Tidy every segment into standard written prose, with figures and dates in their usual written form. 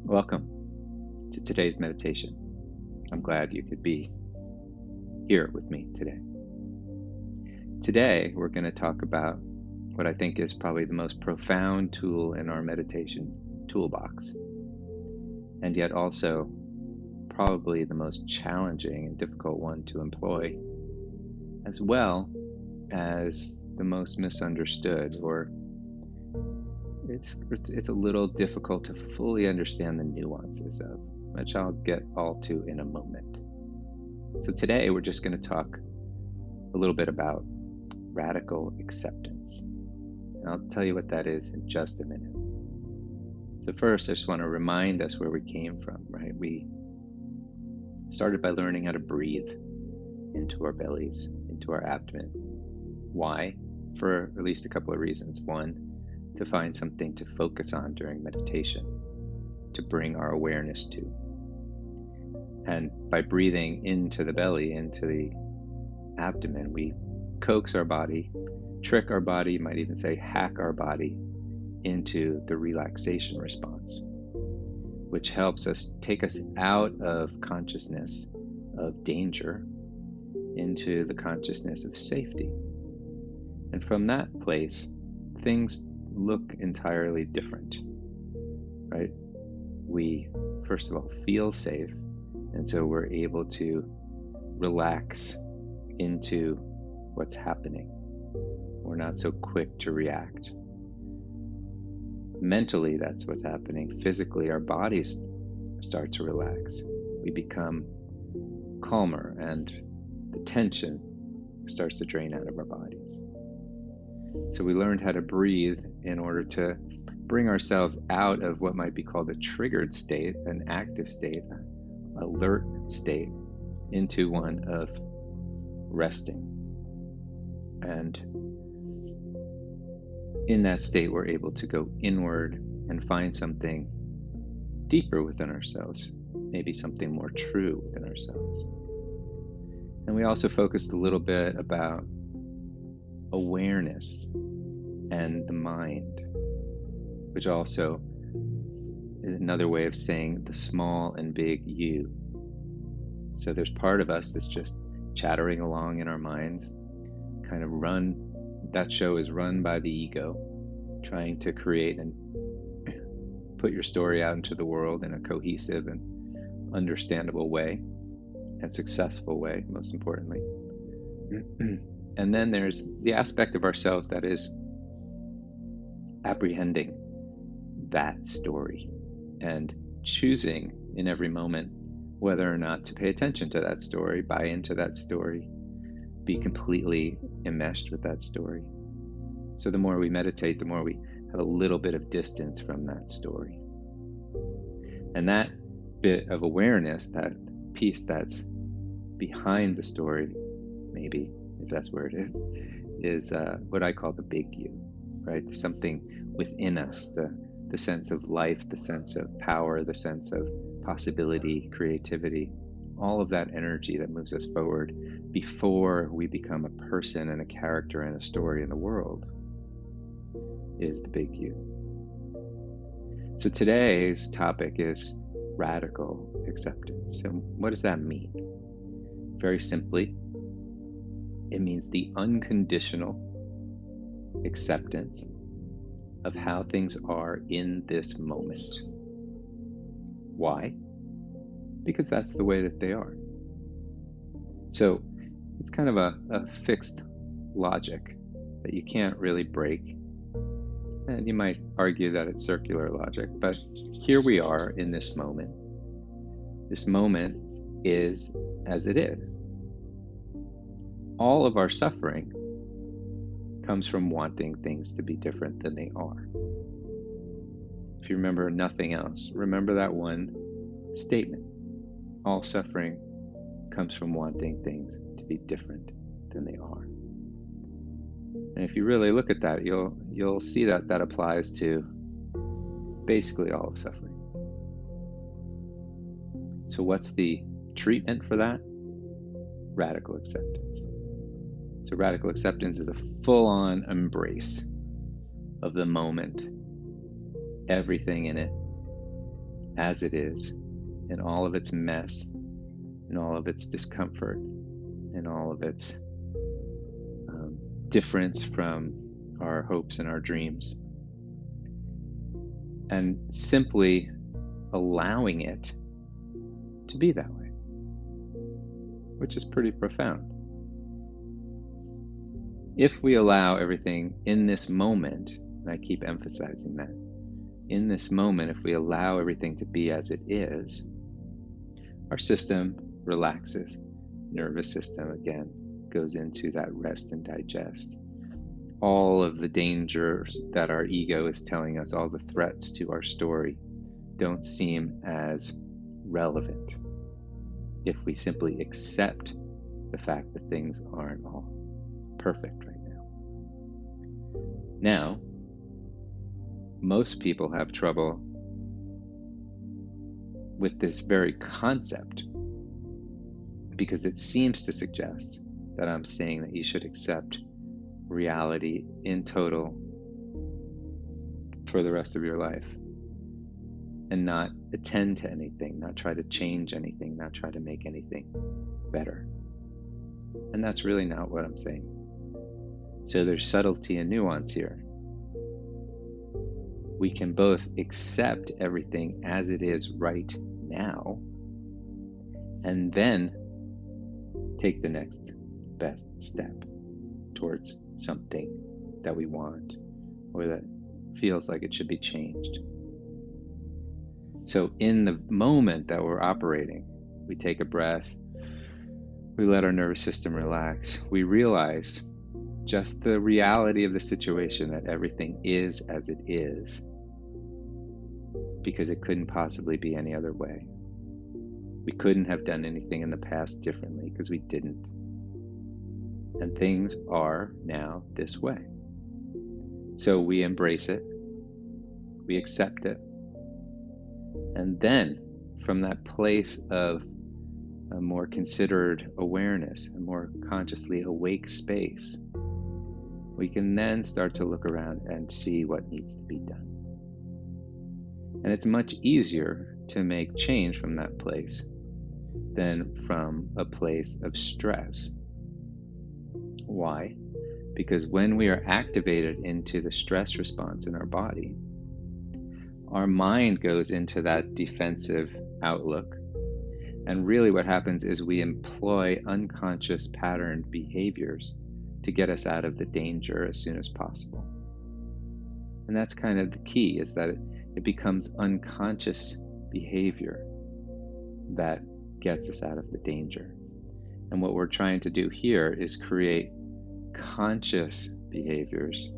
Welcome to today's meditation. I'm glad you could be here with me today. Today, we're going to talk about what I think is probably the most profound tool in our meditation toolbox, and yet also probably the most challenging and difficult one to employ, as well as the most misunderstood, or it's a little difficult to fully understand the nuances of, which I'll get all to in a moment. So today we're just going to talk a little bit about radical acceptance. And I'll tell you what that is in just a minute. So first, I just want to remind us where we came from, right? We started by learning how to breathe into our bellies, into our abdomen. Why? For at least a couple of reasons. One, to find something to focus on during meditation, to bring our awareness to. And by breathing into the belly, into the abdomen, we coax our body, trick our body, you might even say hack our body into the relaxation response, which helps us take us out of consciousness of danger into the consciousness of safety. And from that place, things look entirely different, right? We, first of all, feel safe, and so we're able to relax into what's happening. We're not so quick to react. Mentally, that's what's happening. Physically, our bodies start to relax. We become calmer, and the tension starts to drain out of our bodies. So we learned how to breathe in order to bring ourselves out of what might be called a triggered state, an active state, an alert state, into one of resting. And in that state, we're able to go inward and find something deeper within ourselves, maybe something more true within ourselves. And we also focused a little bit about awareness and the mind, which also is another way of saying the small and big you. So there's part of us that's just chattering along in our minds, kind of that show is run by the ego, trying to create and put your story out into the world in a cohesive and understandable way, and successful way, most importantly. And then there's the aspect of ourselves that is apprehending that story and choosing in every moment whether or not to pay attention to that story, buy into that story, be completely enmeshed with that story. So the more we meditate, the more we have a little bit of distance from that story. And that bit of awareness, that piece that's behind the story, maybe, if that's where it is what I call the big you, right? Something within us, the sense of life, the sense of power, the sense of possibility, creativity, all of that energy that moves us forward before we become a person and a character and a story in the world is the big you. So today's topic is radical acceptance. So what does that mean? Very simply, it means the unconditional acceptance of how things are in this moment. Why? Because that's the way that they are. So it's kind of a fixed logic that you can't really break. And you might argue that it's circular logic, but here we are in this moment. This moment is as it is. All of our suffering comes from wanting things to be different than they are. If you remember nothing else, remember that one statement. All suffering comes from wanting things to be different than they are. And if you really look at that, you'll see that that applies to basically all of suffering. So what's the treatment for that? Radical acceptance. So radical acceptance is a full-on embrace of the moment, everything in it, as it is, in all of its mess, in all of its discomfort, in all of its um, difference from our hopes and our dreams, and simply allowing it to be that way, which is pretty profound. If we allow everything in this moment, and I keep emphasizing that, in this moment, if we allow everything to be as it is, our system relaxes. Nervous system, again, goes into that rest and digest. All of the dangers that our ego is telling us, all the threats to our story, don't seem as relevant if we simply accept the fact that things aren't all perfect right now. Now, most people have trouble with this very concept because it seems to suggest that I'm saying that you should accept reality in total for the rest of your life and not attend to anything, not try to change anything, not try to make anything better. And that's really not what I'm saying. So there's subtlety and nuance here. We can both accept everything as it is right now and then take the next best step towards something that we want or that feels like it should be changed. So, in the moment that we're operating, we take a breath, we let our nervous system relax, we realize just the reality of the situation, that everything is as it is because it couldn't possibly be any other way. We couldn't have done anything in the past differently because we didn't. And things are now this way. So we embrace it, we accept it, and then from that place of a more considered awareness, a more consciously awake space, we can then start to look around and see what needs to be done. And it's much easier to make change from that place than from a place of stress. Why? Because when we are activated into the stress response in our body, our mind goes into that defensive outlook. And really, what happens is we employ unconscious patterned behaviors to get us out of the danger as soon as possible. And that's kind of the key, is that it becomes unconscious behavior that gets us out of the danger. And what we're trying to do here is create conscious behaviors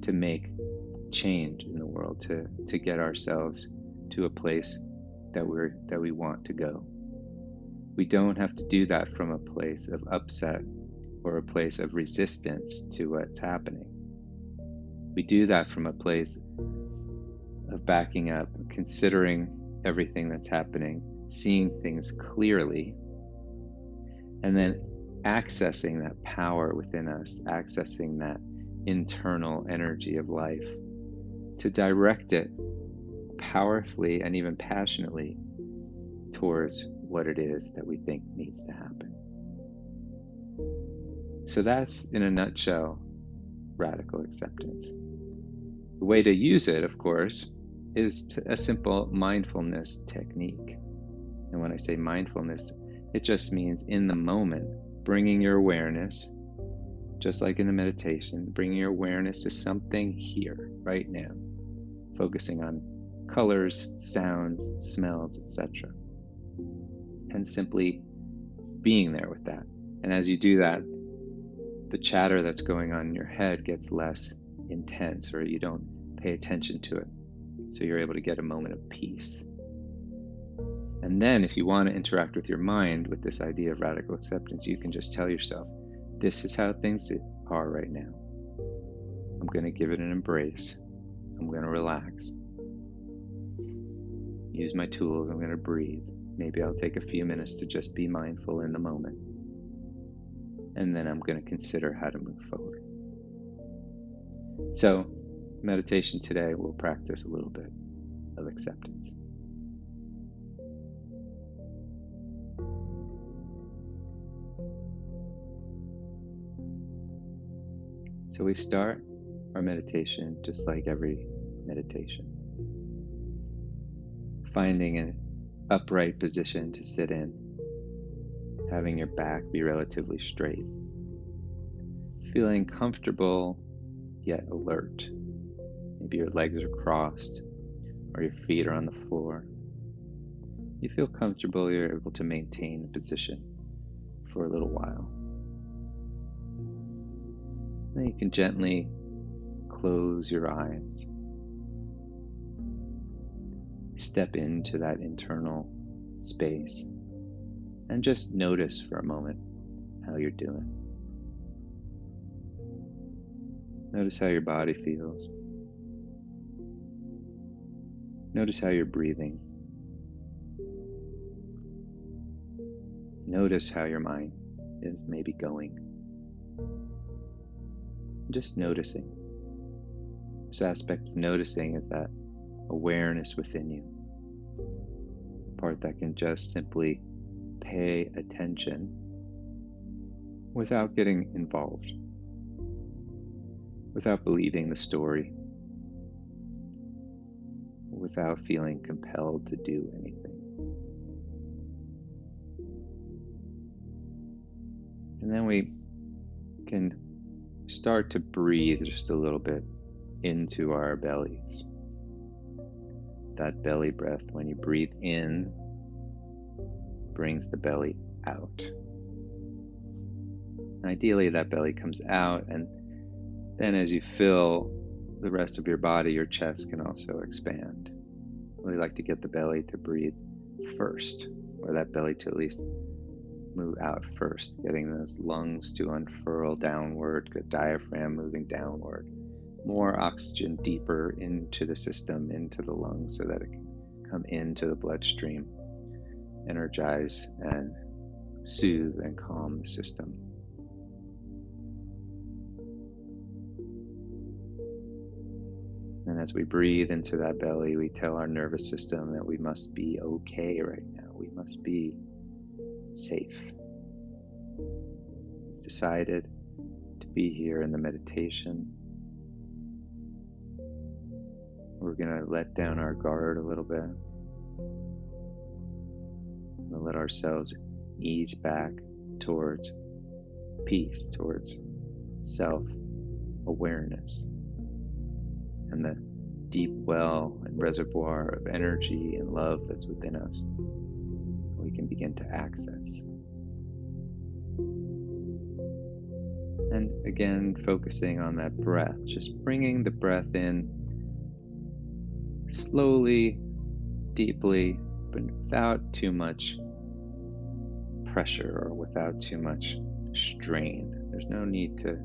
to make change in the world, to get ourselves to a place that we want to go. We don't have to do that from a place of upset or a place of resistance to what's happening. We do that from a place of backing up, considering everything that's happening, seeing things clearly, and then accessing that power within us, accessing that internal energy of life to direct it powerfully and even passionately towards what it is that we think needs to happen. So that's, in a nutshell, radical acceptance. The way to use it, of course, is a simple mindfulness technique. And when I say mindfulness, it just means in the moment, bringing your awareness, just like in the meditation, bringing your awareness to something here, right now, focusing on colors, sounds, smells, etc. And simply being there with that. And as you do that, the chatter that's going on in your head gets less intense, or you don't pay attention to it. So you're able to get a moment of peace. And then if you want to interact with your mind with this idea of radical acceptance, you can just tell yourself, this is how things are right now. I'm going to give it an embrace. I'm going to relax. Use my tools. I'm going to breathe. Maybe I'll take a few minutes to just be mindful in the moment. And then I'm going to consider how to move forward. So, meditation today, we'll practice a little bit of acceptance. So we start our meditation just like every meditation, finding an upright position to sit in, having your back be relatively straight, feeling comfortable yet alert. Maybe your legs are crossed or your feet are on the floor. You feel comfortable, you're able to maintain the position for a little while. Then you can gently close your eyes, step into that internal space, and just notice for a moment how you're doing. Notice how your body feels. Notice how you're breathing. Notice how your mind is maybe going. Just noticing. This aspect of noticing is that awareness within you, the part that can just simply pay attention without getting involved, without believing the story, without feeling compelled to do anything. And then we can start to breathe just a little bit into our bellies. That belly breath, when you breathe in, brings the belly out. Ideally, that belly comes out, and then as you fill the rest of your body, your chest can also expand. We like to get the belly to breathe first, or that belly to at least move out first, getting those lungs to unfurl downward, good diaphragm moving downward, more oxygen deeper into the system, into the lungs, so that it can come into the bloodstream, energize and soothe and calm the system. And as we breathe into that belly, we tell our nervous system that we must be okay right now. We must be safe. We've decided to be here in the meditation. We're going to let down our guard a little bit. We'll let ourselves ease back towards peace, towards self-awareness, and the deep well and reservoir of energy and love that's within us, we can begin to access. And again, focusing on that breath, just bringing the breath in slowly, deeply, but without too much pressure or without too much strain. There's no need to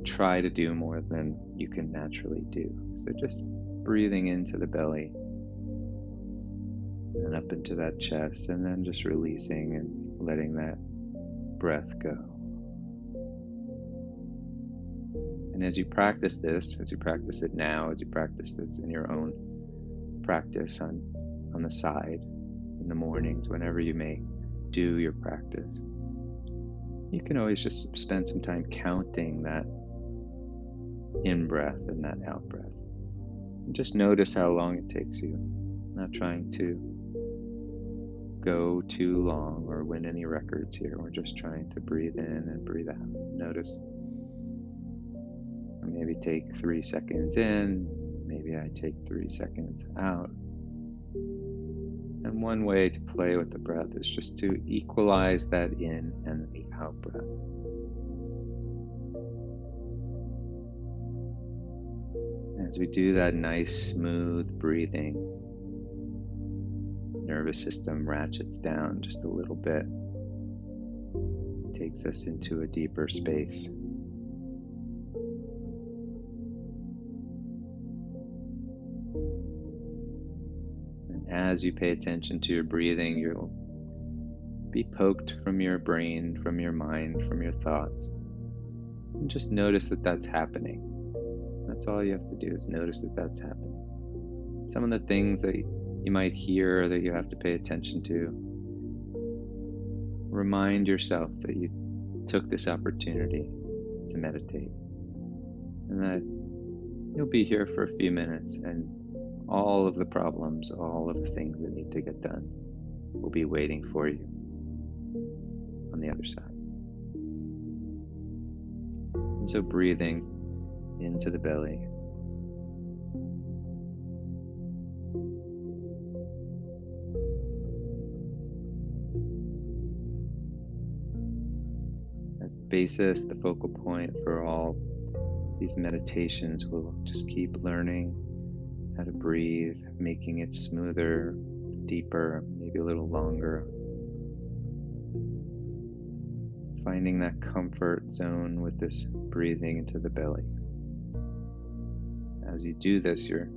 try to do more than you can naturally do. So just breathing into the belly and up into that chest, and then just releasing and letting that breath go. And as you practice this, as you practice it now, as you practice this in your own practice on the side, in the mornings, whenever you may do your practice, you can always just spend some time counting that in-breath and that out-breath. And just notice how long it takes you, not trying to go too long or win any records here. We're just trying to breathe in and breathe out. Notice. Maybe take 3 seconds in, maybe I take 3 seconds out. And one way to play with the breath is just to equalize that in and the out breath. As we do that nice, smooth breathing, nervous system ratchets down just a little bit, takes us into a deeper space. As you pay attention to your breathing, you'll be poked from your brain, from your mind, from your thoughts. And just notice that that's happening. That's all you have to do, is notice that that's happening. Some of the things that you might hear that you have to pay attention to, remind yourself that you took this opportunity to meditate. and that you'll be here for a few minutes, and all of the problems, all of the things that need to get done will be waiting for you on the other side. And so breathing into the belly, as the basis, the focal point for all these meditations. We'll just keep learning how to breathe, making it smoother, deeper, maybe a little longer, finding that comfort zone with this breathing into the belly. As you do this, you're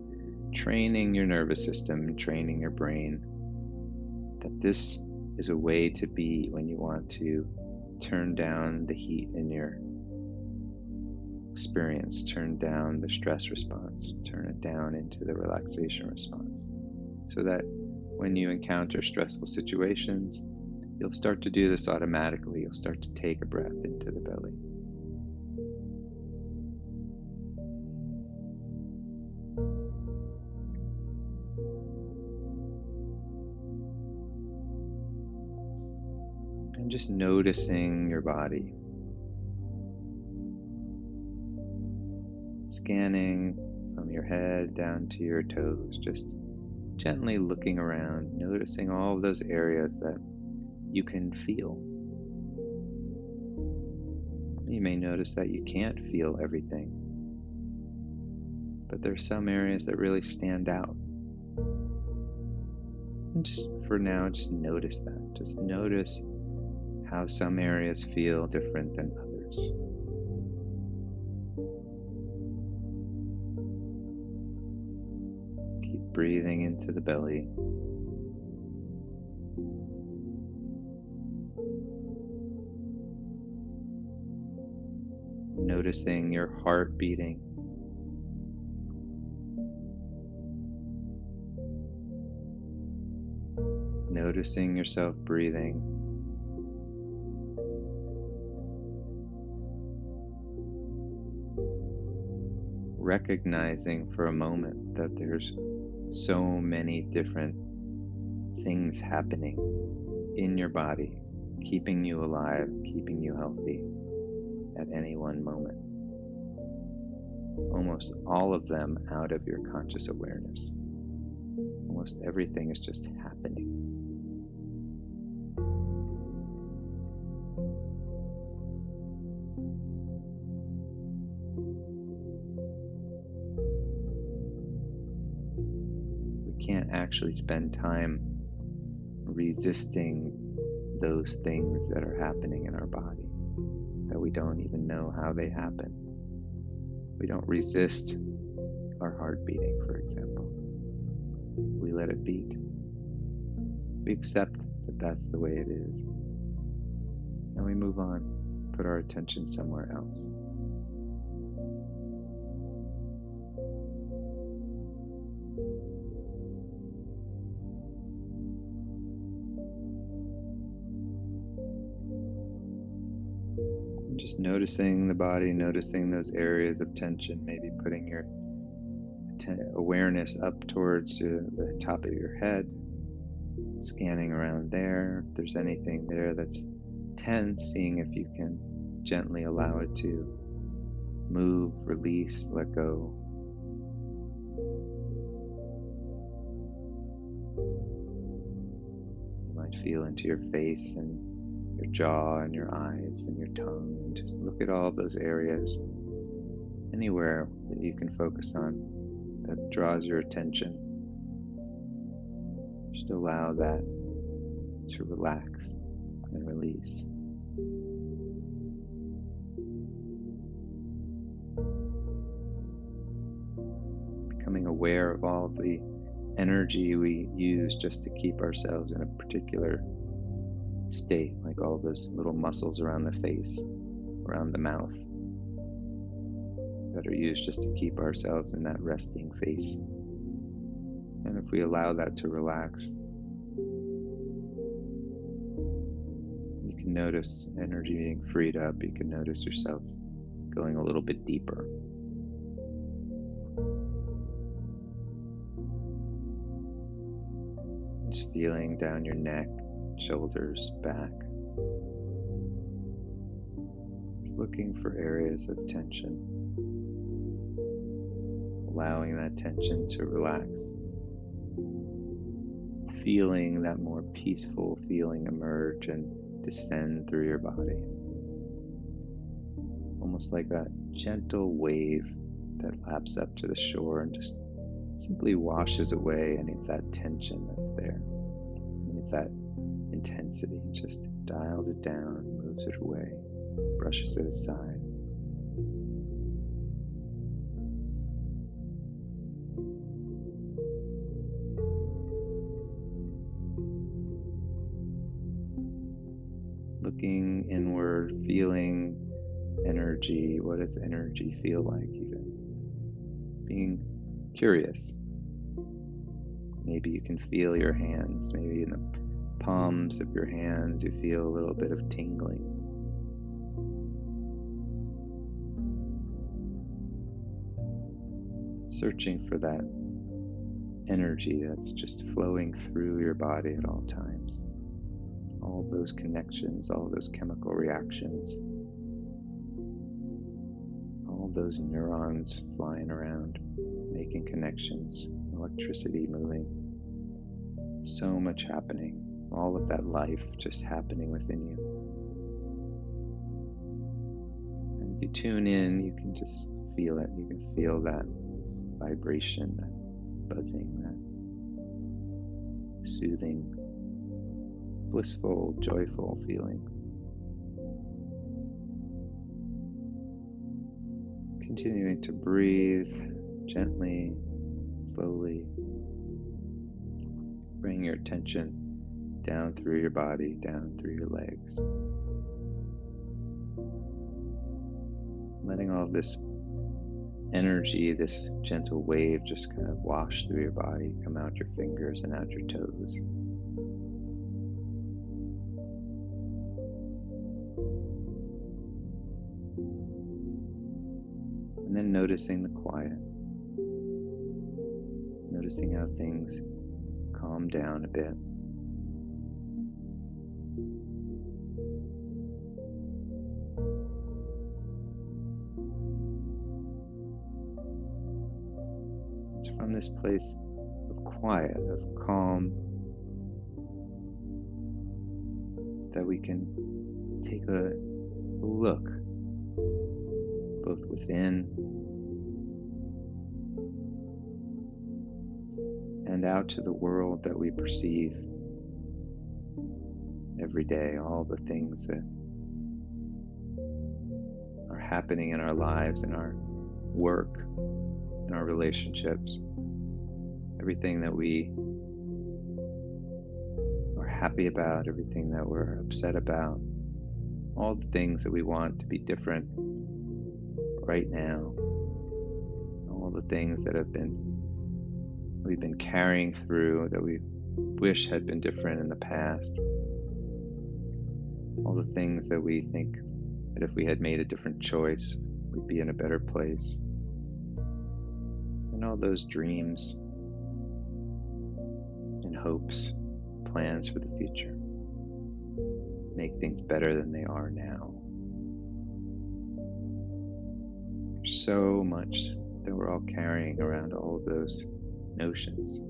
training your nervous system, training your brain that this is a way to be when you want to turn down the heat in your experience, turn down the stress response, turn it down into the relaxation response. So that when you encounter stressful situations, you'll start to do this automatically. You'll start to take a breath into the belly. And just noticing your body, scanning from your head down to your toes, just gently looking around, noticing all of those areas that you can feel. You may notice that you can't feel everything, but there's some areas that really stand out. And just for now, just notice that. Just notice how some areas feel different than others. Keep breathing into the belly. Noticing your heart beating. Noticing yourself breathing. Recognizing for a moment that there's so many different things happening in your body, keeping you alive, keeping you healthy at any one moment. Almost all of them out of your conscious awareness. Almost everything is just happening. We can't actually spend time resisting those things that are happening in our body that we don't even know how they happen. We don't resist our heart beating, for example. We let it beat. We accept that that's the way it is. And we move on, put our attention somewhere else. Just noticing the body, noticing those areas of tension, maybe putting your awareness up towards the top of your head, scanning around there. If there's anything there that's tense, seeing if you can gently allow it to move, release, let go. You might feel into your face and your jaw and your eyes and your tongue, and just look at all of those areas, anywhere that you can focus on that draws your attention. Just allow that to relax and release. Becoming aware of all of the energy we use just to keep ourselves in a particular state, like all those little muscles around the face, around the mouth, that are used just to keep ourselves in that resting face. And if we allow that to relax, you can notice energy being freed up. You can notice yourself going a little bit deeper. Just feeling down your neck, shoulders, back. Just looking for areas of tension, allowing that tension to relax. Feeling that more peaceful feeling emerge and descend through your body. Almost like a gentle wave that laps up to the shore and just simply washes away any of that tension that's there, any of that intensity, just dials it down, moves it away, brushes it aside. Looking inward, feeling energy. What does energy feel like, even? Being curious. Maybe you can feel your hands. Maybe in the palms of your hands, you feel a little bit of tingling. Searching for that energy that's just flowing through your body at all times. All those connections, all those chemical reactions, all those neurons flying around, making connections, electricity moving. So much happening, all of that life just happening within you. And if you tune in, you can just feel it. You can feel that vibration, that buzzing, that soothing, blissful, joyful feeling. Continuing to breathe gently, slowly. Bring your attention down through your body, down through your legs. Letting all of this energy, this gentle wave just kind of wash through your body, come out your fingers and out your toes. And then noticing the quiet, noticing how things calm down a bit. It's from this place of quiet, of calm, that we can take a look both within and out to the world that we perceive every day, all the things that are happening in our lives, in our work, in our relationships, everything that we are happy about, everything that we're upset about, all the things that we want to be different right now, all the things that we've been carrying through that we wish had been different in the past, all the things that we think that if we had made a different choice, we'd be in a better place, and all those dreams and hopes, plans for the future, make things better than they are now. There's so much that we're all carrying around, all of those notions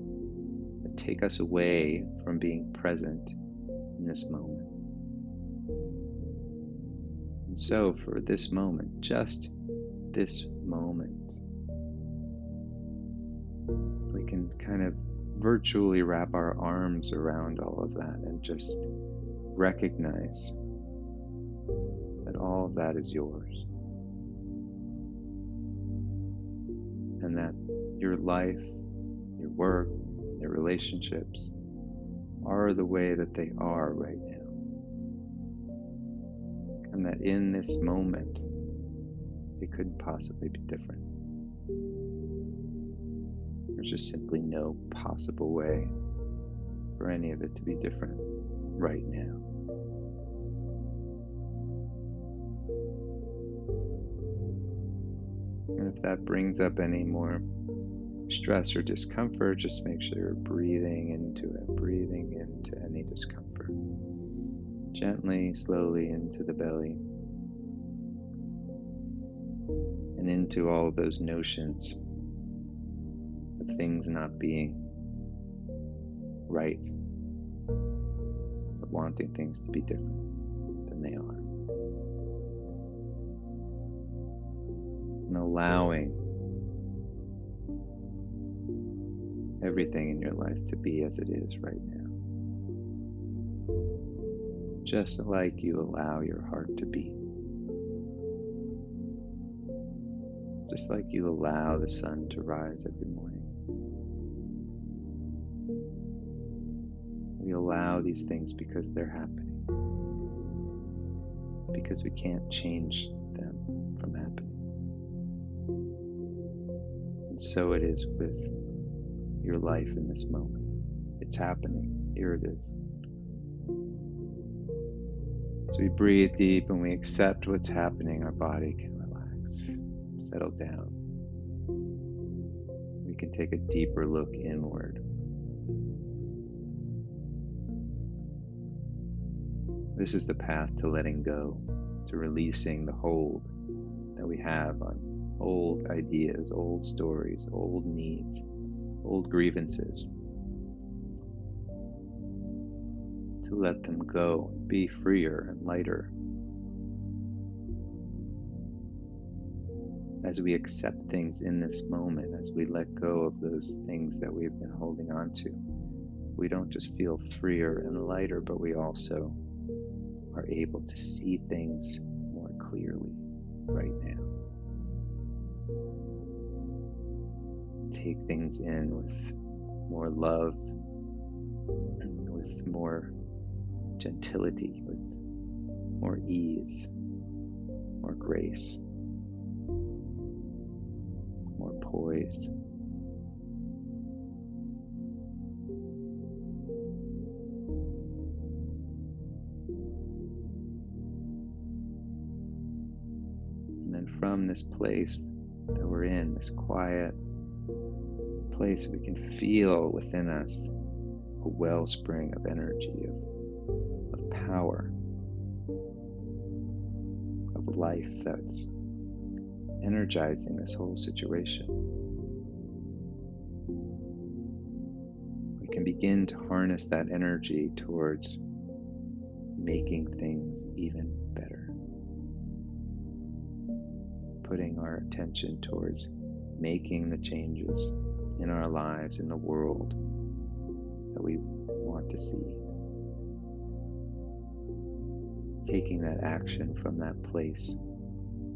that take us away from being present in this moment. And so for this moment, just this moment, we can kind of virtually wrap our arms around all of that and just recognize that all of that is yours. And that your life, your work, your relationships are the way that they are right now. And that in this moment, it couldn't possibly be different. There's just simply no possible way for any of it to be different right now. And if that brings up any more stress or discomfort, just make sure you're breathing into it, breathing into any discomfort. Gently, slowly into the belly and into all of those notions of things not being right, but wanting things to be different than they are. And allowing everything in your life to be as it is right now. Just like you allow your heart to beat. Just like you allow the sun to rise every morning. We allow these things because they're happening. Because we can't change them from happening. And so it is with your life in this moment. It's happening. Here it is. As we breathe deep and we accept what's happening, our body can relax, settle down. We can take a deeper look inward. This is the path to letting go, to releasing the hold that we have on old ideas, old stories, old needs, old grievances. To let them go, be freer and lighter. As we accept things in this moment, as we let go of those things that we've been holding on to, we don't just feel freer and lighter, but we also are able to see things more clearly right now. Take things in with more love, and with more gentility, with more ease, more grace, more poise. And then from this place that we're in, this quiet place, we can feel within us a wellspring of energy, of power, of life that's energizing this whole situation. We can begin to harness that energy towards making things even better. Putting our attention towards making the changes in our lives, in the world that we want to see. Taking that action from that place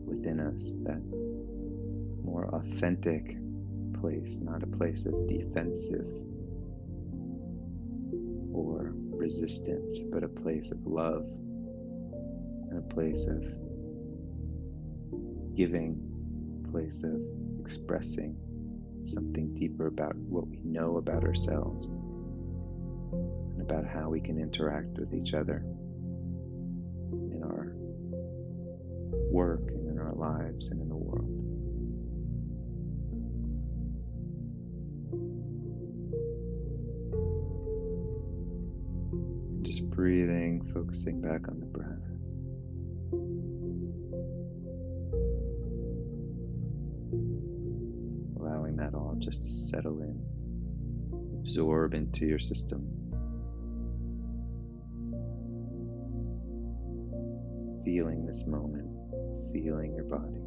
within us, that more authentic place, not a place of defensive or resistance, but a place of love and a place of giving, a place of expressing something deeper about what we know about ourselves and about how we can interact with each other in our work and in our lives and in the world. Just breathing, focusing back on the breath. Allowing that all just to settle in, absorb into your system. Feeling this moment, feeling your body.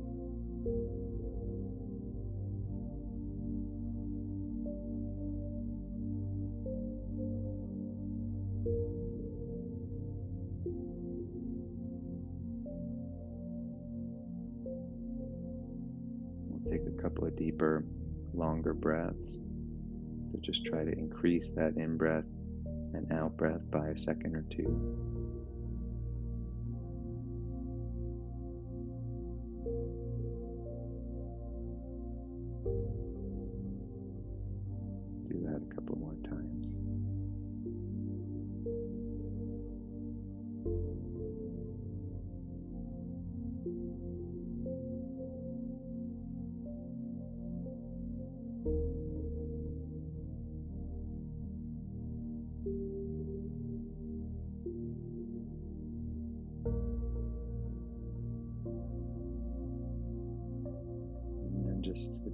We'll take a couple of deeper, longer breaths. So just try to increase that in-breath and out-breath by a second or two. Do that a couple more times.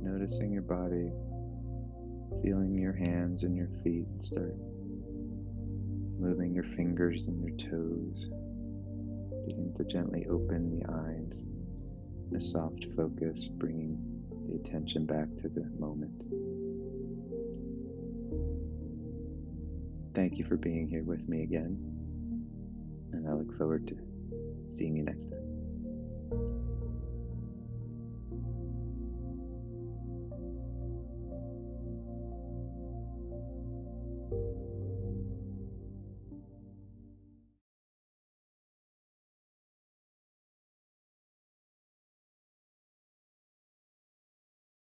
noticing your body, feeling your hands and your feet. Start moving your fingers and your toes. Begin to gently open the eyes, a soft focus, bringing the attention back to the moment. Thank you for being here with me again, and I look forward to seeing you next time.